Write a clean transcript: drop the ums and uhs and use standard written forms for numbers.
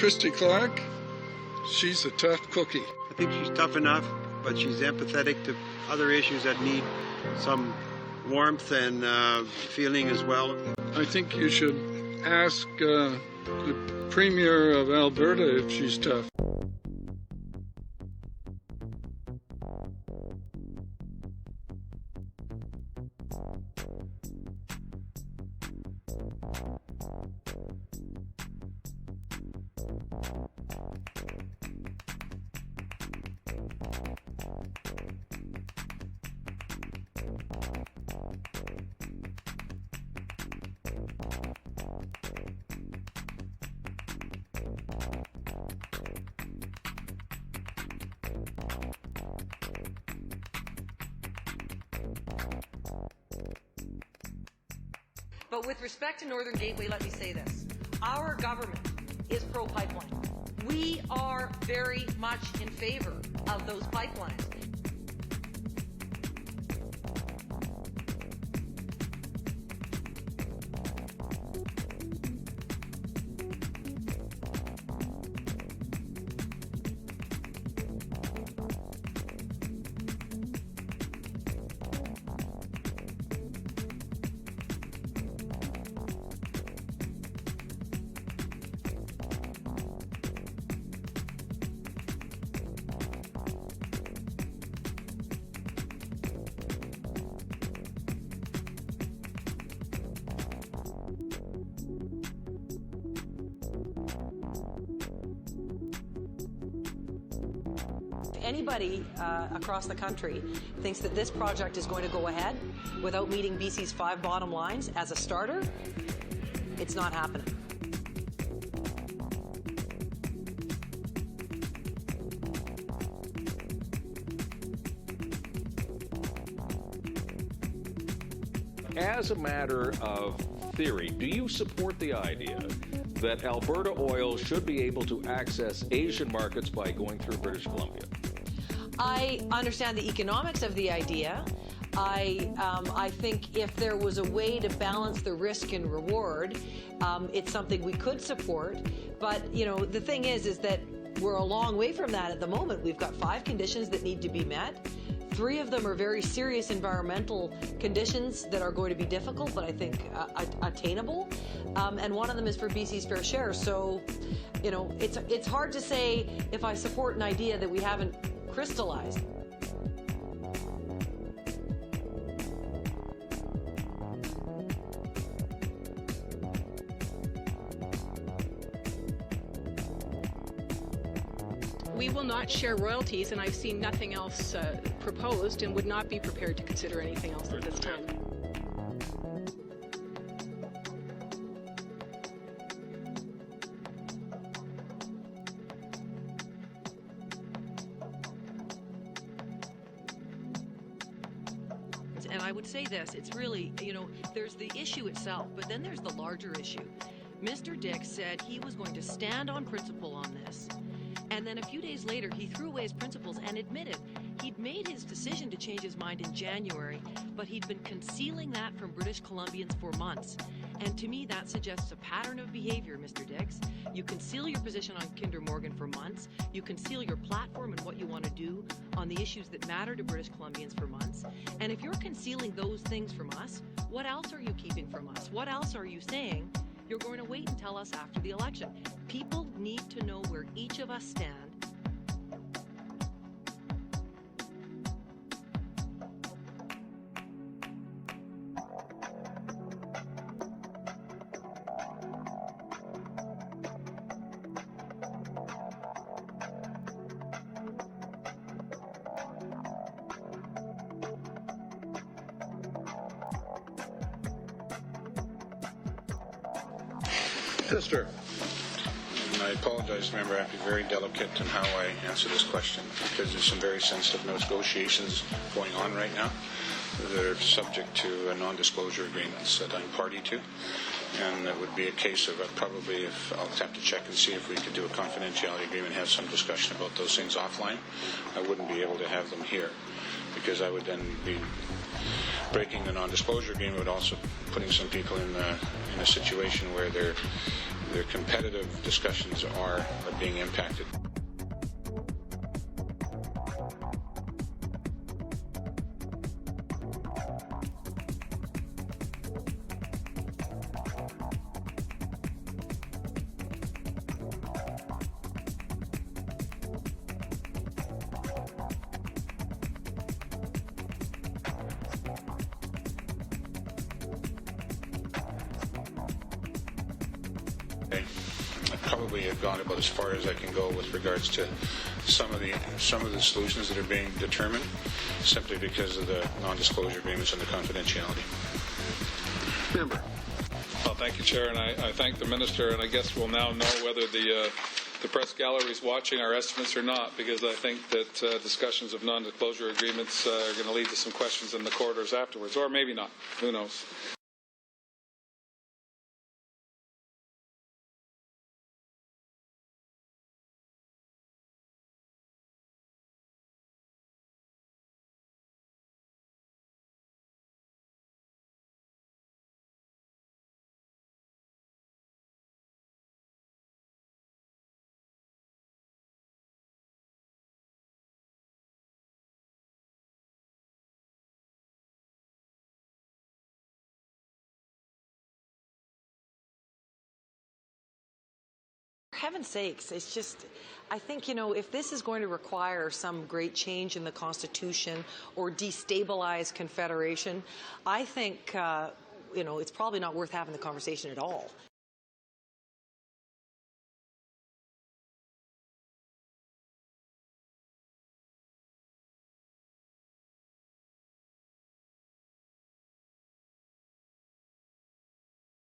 Christy Clark, she's a tough cookie. I think she's tough enough, but she's empathetic to other issues that need some warmth and feeling as well. I think you should ask the Premier of Alberta if she's tough. But with respect to Northern Gateway, let me say this. Our government is pro-pipeline. We are very much in favor of those pipelines. Anybody across the country thinks that this project is going to go ahead without meeting BC's 5 bottom lines as a starter, it's not happening. As a matter of theory, do you support the idea that Alberta oil should be able to access Asian markets by going through British Columbia? I understand the economics of the idea. I think if there was a way to balance the risk and reward, it's something we could support. But, you know, the thing is that we're a long way from that at the moment. We've got 5 conditions that need to be met. 3 of them are very serious environmental conditions that are going to be difficult, but I think attainable. And one of them is for BC's fair share. So, you know, it's hard to say if I support an idea that we haven't crystallized. We will not share royalties, and I've seen nothing else proposed and would not be prepared to consider anything else at this time. And I would say this, it's really, you know, there's the issue itself, but then there's the larger issue. Mr. Dix said he was going to stand on principle on this. And then a few days later, he threw away his principles and admitted he'd made his decision to change his mind in January, but he'd been concealing that from British Columbians for months. And to me, that suggests a pattern of behavior, Mr. Dix. You conceal your position on Kinder Morgan for months. You conceal your platform and what you want to do on the issues that matter to British Columbians for months. And if you're concealing those things from us, what else are you keeping from us? What else are you saying? You're going to wait and tell us after the election. People need to know where each of us stand. Sister. And I apologize, member. I have to be very delicate in how I answer this question because there's some very sensitive negotiations going on right now. They're subject to non-disclosure agreements that I'm party to, and it would be a case of probably if I'll have to check and see if we could do a confidentiality agreement, have some discussion about those things offline. I wouldn't be able to have them here because I would then be breaking the non-disclosure agreement, but also putting some people in a situation where they're their competitive discussions are being impacted. I probably have gone about as far as I can go with regards to some of the solutions that are being determined, simply because of the non-disclosure agreements and the confidentiality. Member. Well, thank you, Chair, and I thank the Minister, and I guess we'll now know whether the press gallery is watching our estimates or not, because I think that discussions of non-disclosure agreements are going to lead to some questions in the corridors afterwards, or maybe not. Who knows? For heaven's sakes, it's just, I think, if this is going to require some great change in the Constitution or destabilize Confederation, I think, it's probably not worth having the conversation at all.